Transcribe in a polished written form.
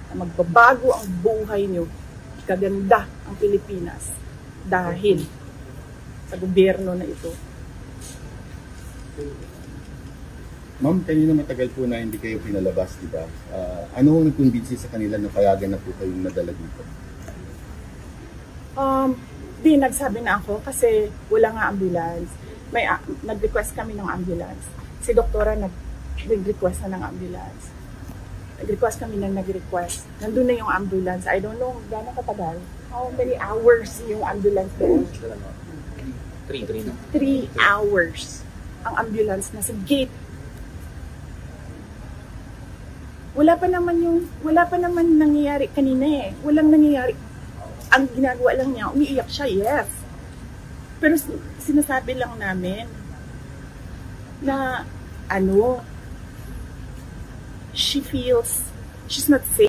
na magbabago ang buhay nyo, kaganda ang Pilipinas dahil sa gobyerno na ito. Ma'am, kanina matagal po na hindi kayo pinalabas, di ba? Ano ang nagkumbinsi sa kanila na payagan na po kayong nadala dito? Nagsabi na ako kasi wala nga ambulance. Nag-request kami ng ambulance. Si doktora nag-request na ng ambulance. Nag-request kami ng nag-request. Nandun na yung ambulance. I don't know gano'ng katagal. How many hours yung ambulance doon? 3 hours. Ang ambulance nasa gate. Wala pa naman nangyayari kanina eh. Walang nangyayari. Ang ginagawa lang niya, umiiyak siya, yes. Pero sinasabi lang namin na she's not safe.